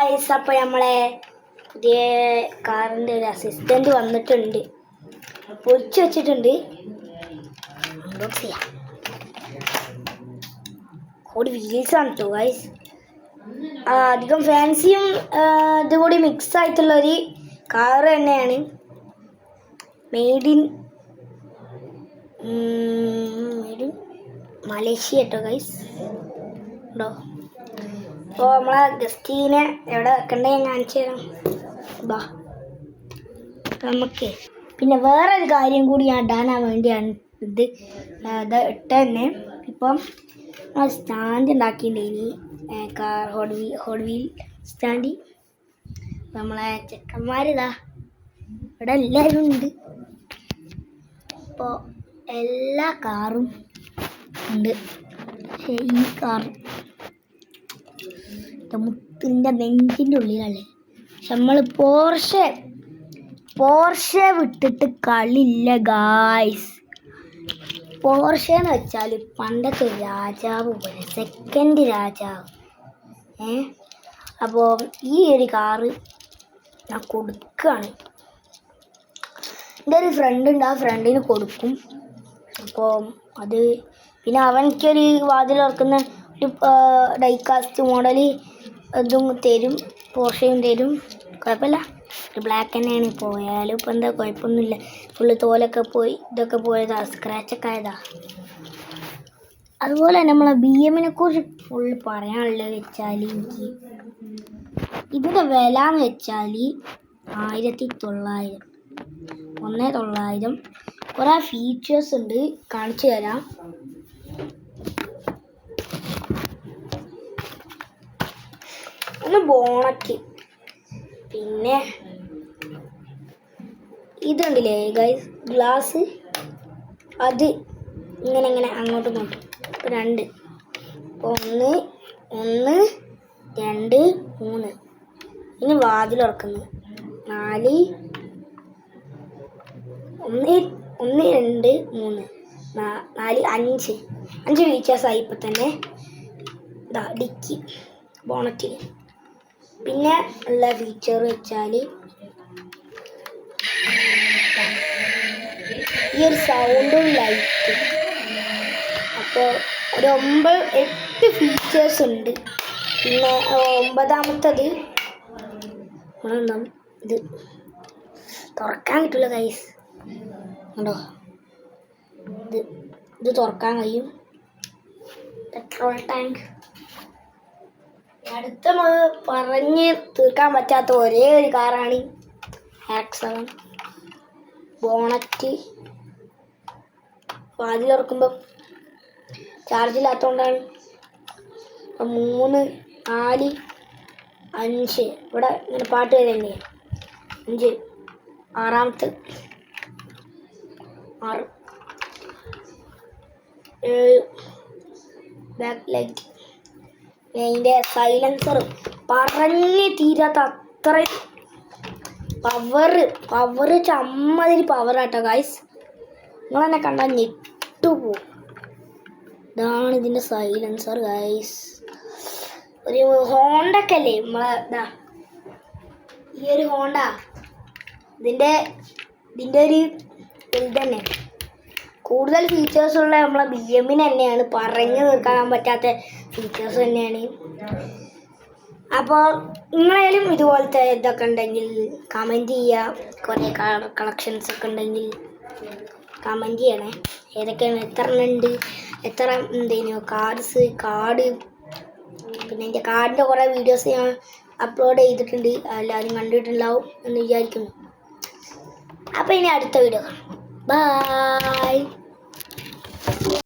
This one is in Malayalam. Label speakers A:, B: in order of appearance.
A: ഗായ്സ്, അപ്പോൾ നമ്മളെ പുതിയ കാറിൻ്റെ ഒരു അസിസ്റ്റൻ്റ് വന്നിട്ടുണ്ട്. പൊളിച്ചു വെച്ചിട്ടുണ്ട്. അൺബോക്സ് ചെയ്യാം. ഒരു വീൽസാണ് കേട്ടോ ഗായ്സ്. അധികം ഫാൻസിയും ഇതും കൂടി മിക്സ് ആയിട്ടുള്ളൊരു കാറ് തന്നെയാണ്. മെയ്ഡ് ഇൻ മലേഷ്യ കേട്ടോ ഗൈസ്. ഉണ്ടോ? അപ്പോൾ നമ്മളെ ഗസ്റ്റീനെ എവിടെ വെക്കണ്ടേ ഞാൻ കാണിച്ചു തരാം. ബാ നമുക്ക് പിന്നെ വേറൊരു കാര്യം കൂടി ഞാൻ ഇടാനാൻ വേണ്ടിയാണ് ഇത് ഇട്ട തന്നെ. ഇപ്പം സ്റ്റാൻഡ് ഉണ്ടാക്കിയിട്ടുണ്ടെങ്കിൽ കാർ ഹോട്ട് വീൽ സ്റ്റാൻഡ്. നമ്മളെ ചെക്കന്മാരിതാ ഇവിടെ എല്ലാവരും ഉണ്ട്. അപ്പോൾ എല്ലാ കാറും ഉണ്ട്. പക്ഷേ ഈ കാർ മുത്തിൻ്റെ നെഞ്ചിൻ്റെ ഉള്ളിലല്ലേ. പക്ഷെ നമ്മൾ പോർഷെ വിട്ടിട്ട് കളിയില്ല ഗായ്സ്. പോർഷെ എന്ന് വെച്ചാൽ പണ്ടത്തെ രാജാവ് പോലെ, സെക്കൻഡ് രാജാവ്. അപ്പോൾ ഈ ഒരു കാറ് ഞാൻ കൊടുക്കുകയാണ്. എൻ്റെ ഒരു ഫ്രണ്ട് ഉണ്ട്, ആ ഫ്രണ്ടിന് കൊടുക്കും. അപ്പോൾ അത് പിന്നെ അവനക്കൊരു വാതിൽ തുറക്കുന്ന ഒരു ഡൈകാസ്റ്റ് മോഡൽ ഇതും തരും, പോർഷയും തരും. കുഴപ്പമില്ല, ഒരു ബ്ലാക്ക് തന്നെയാണ്. പോയാലും ഇപ്പം എന്താ കുഴപ്പമൊന്നുമില്ല. ഫുള്ള് തോലൊക്കെ പോയി ഇതൊക്കെ പോയതാ, സ്ക്രാച്ചൊക്കെ ആയതാ. അതുപോലെ നമ്മളെ BM-നെ കുറിച്ച് ഫുള്ള് പറയാനുള്ളത് വെച്ചാൽ എനിക്ക് ഇതിൻ്റെ വില എന്ന് വെച്ചാൽ 1900. 1900. കുറേ ഫീച്ചേഴ്സ് ഉണ്ട്, കാണിച്ചു തരാം. ഒന്ന് ബോണറ്റ്, പിന്നെ ഇതുണ്ടല്ലേ ഗൈസ് ഗ്ലാസ്, അത് ഇങ്ങനെ അങ്ങോട്ടും ഇങ്ങോട്ടും. ഇപ്പോൾ 2, 1 2 3. ഇനി വാതിൽ തുറക്കുന്നു 4, 1 2 3 4 5 ഫീച്ചേഴ്സായി ഇപ്പം തന്നെ. ഇതാ ഡിക്കി, ബോണറ്റിൽ. പിന്നെ ഉള്ള ഫീച്ചർ വെച്ചാൽ ഈ ഒരു സൗണ്ടും ലൈറ്റ്. അപ്പോൾ ഒരു 8 ഫീച്ചേഴ്സ് ഉണ്ട്. പിന്നെ 9ാമത്തത് ഇത് തുറക്കാൻ കിട്ടില്ല ഗൈസ്. ഉണ്ടോ? ഇത് തുറക്കാൻ കഴിയും. Petrol tank. അടുത്ത പറഞ്ഞ് തീർക്കാൻ പറ്റാത്ത ഒരേ ഒരു കാറാണ് RX-7. ബോണറ്റ് വാതിൽ തുറക്കുമ്പോൾ ചാർജില്ലാത്തതുകൊണ്ടാണ്. 3 4 5 ഇവിടെ ഇങ്ങനെ പാട്ട് വരുന്നേ. 5 6ാമത്തെ 6 7 ബാക്ക് ലൈറ്റ്. അതിൻ്റെ സൈലൻസർ പറഞ്ഞ് തീരാത്ത അത്രയും പവർ ചമ്മതിരി പവറാട്ടോ ഗായ്സ്. നിങ്ങളെന്നെ കണ്ടാൽ ഞെട്ടുപോകും. ഇതാണ് ഇതിൻ്റെ സൈലൻസർ ഗായ്സ്. ഒരു ഹോണ്ടൊക്കെ അല്ലേ നമ്മളെ ഈ ഒരു ഹോണ്ട, ഇതിൻ്റെ ഒരു തന്നെ കൂടുതൽ ഫീച്ചേഴ്സുള്ള നമ്മളെ BM-ന് തന്നെയാണ്. പറഞ്ഞു തീർക്കാൻ പറ്റാത്ത ഫീച്ചേഴ്സ് തന്നെയാണ്. അപ്പോൾ നിങ്ങളായാലും ഇതുപോലത്തെ ഇതൊക്കെ ഉണ്ടെങ്കിൽ കമൻറ്റ് ചെയ്യുക. കുറേ കളക്ഷൻസ് ഒക്കെ ഉണ്ടെങ്കിൽ കമൻറ്റ് ചെയ്യണേ. ഏതൊക്കെയാണ്, എത്ര ഉണ്ട്, എത്ര കാർഡ്. പിന്നെ എൻ്റെ കാർഡിൻ്റെ കുറേ വീഡിയോസ് ഞാൻ അപ്ലോഡ് ചെയ്തിട്ടുണ്ട്. എല്ലാവരും കണ്ടിട്ടുണ്ടാവും എന്ന് വിചാരിക്കുന്നു. അപ്പോൾ ഇനി അടുത്ത വീഡിയോ കാണാം. ബൈ.